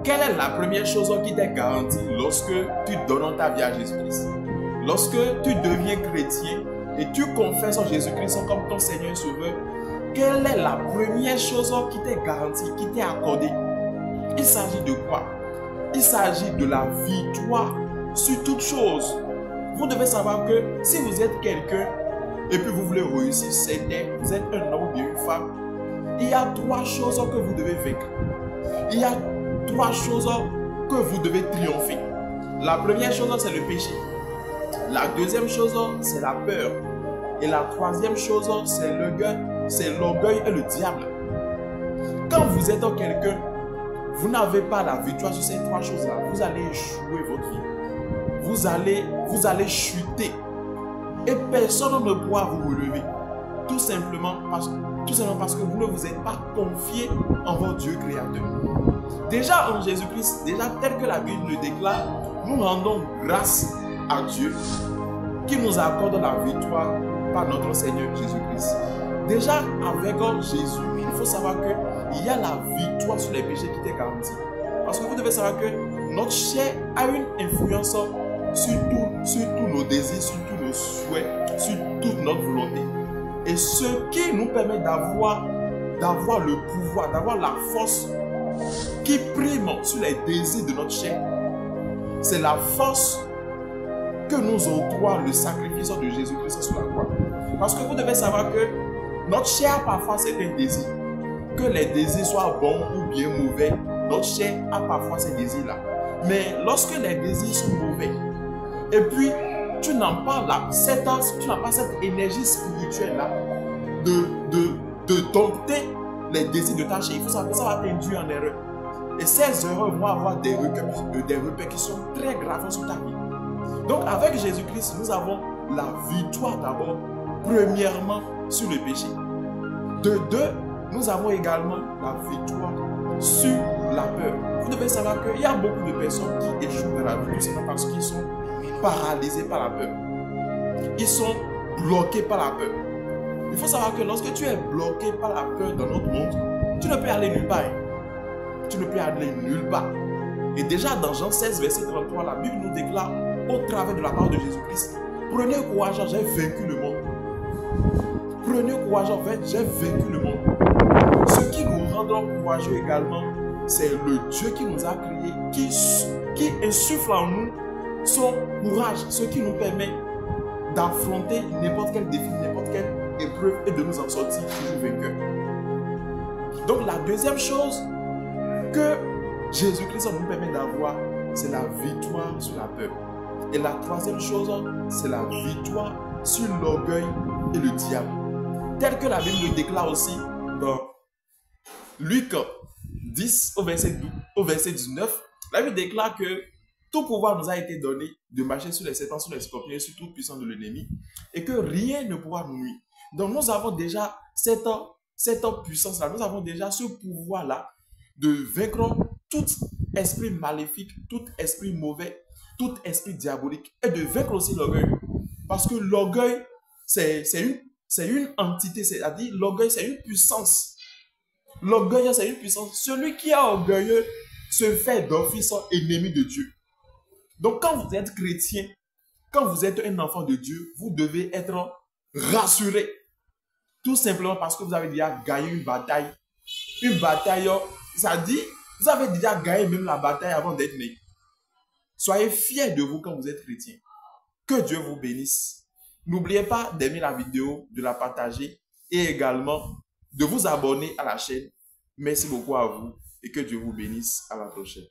Quelle est la première chose qui t'est garantie lorsque tu donnes ta vie à Jésus-Christ? Lorsque tu deviens chrétien et tu confesses Jésus-Christ comme ton Seigneur et Sauveur, quelle est la première chose qui t'est garantie, qui t'est accordée? Il s'agit de quoi? Il s'agit de la victoire sur toute chose. Vous devez savoir que si vous êtes quelqu'un et puis vous voulez réussir cette terre, vous êtes un homme ou bien une femme, il y a trois choses que vous devez vaincre. Il y a trois choses que vous devez triompher. La première chose, c'est le péché. La deuxième chose, c'est la peur. Et la troisième chose, c'est l'orgueil et le diable. Quand vous êtes quelqu'un, vous n'avez pas la victoire sur ces trois choses-là, vous allez échouer votre vie. Vous allez chuter. Et personne ne pourra vous relever. Tout simplement parce que vous ne vous êtes pas confié en votre Dieu créateur. Déjà en Jésus-Christ, déjà tel que la Bible le déclare, nous rendons grâce à Dieu qui nous accorde la victoire par notre Seigneur Jésus-Christ. Déjà avec Jésus, il faut savoir qu'il y a la victoire sur les péchés qui t'est garantie. Parce que vous devez savoir que notre chair a une influence sur tous nos désirs, sur tous nos souhaits, sur toute notre volonté. Et ce qui nous permet d'avoir le pouvoir, d'avoir la force qui prime sur les désirs de notre chair, c'est la force que nous octroie le sacrifice de Jésus-Christ sur la croix. Parce que vous devez savoir que notre chair a parfois certains désirs. Que les désirs soient bons ou bien mauvais, notre chair a parfois ces désirs-là. Mais lorsque les désirs sont mauvais, et puis tu n'as pas cette énergie spirituelle-là de dompter les désirs de ta chair, il faut savoir que ça va t'induire en erreur. Et ces erreurs vont avoir des répercussions très graves sur ta vie. Donc avec Jésus-Christ, nous avons la victoire d'abord, premièrement sur le péché. De deux, nous avons également la victoire sur la peur. Vous devez savoir qu'il y a beaucoup de personnes qui échouent dans la vie tout simplement parce qu'ils sont paralysés par la peur. Ils sont bloqués par la peur. Il faut savoir que lorsque tu es bloqué par la peur dans notre monde, tu ne peux aller nulle part. Tu ne peux aller nulle part. Et déjà dans Jean 16, verset 33, la Bible nous déclare au travers de la parole de Jésus-Christ: prenez courage, j'ai vaincu le monde. Prenez courage, en fait, j'ai vaincu le monde. Ce qui nous rendra courageux également, c'est le Dieu qui nous a créés, qui insuffle en nous son courage, ce qui nous permet d'affronter n'importe quel défi, n'importe quelle épreuve et de nous en sortir toujours vainqueurs. Donc la deuxième chose que Jésus-Christ nous permet d'avoir, c'est la victoire sur la peur. Et la troisième chose, c'est la victoire sur l'orgueil et le diable. Tel que la Bible le déclare aussi dans Luc 10 au verset 19, la Bible déclare que tout pouvoir nous a été donné de marcher sur les serpents, sur les scorpions et sur toute puissance de l'ennemi, et que rien ne pourra nous nuire. Donc nous avons déjà cette puissance-là, nous avons déjà ce pouvoir-là de vaincre tout esprit maléfique, tout esprit mauvais, tout esprit diabolique, et de vaincre aussi l'orgueil. Parce que l'orgueil, c'est une entité, c'est-à-dire l'orgueil, c'est une puissance. L'orgueil, c'est une puissance. Celui qui est orgueilleux se fait d'office ennemi de Dieu. Donc quand vous êtes chrétien, quand vous êtes un enfant de Dieu, vous devez être rassuré. Tout simplement parce que vous avez déjà gagné une bataille. Une bataille, ça dit, vous avez déjà gagné même la bataille avant d'être né. Soyez fiers de vous quand vous êtes chrétien. Que Dieu vous bénisse. N'oubliez pas d'aimer la vidéo, de la partager et également de vous abonner à la chaîne. Merci beaucoup à vous et que Dieu vous bénisse. À la prochaine.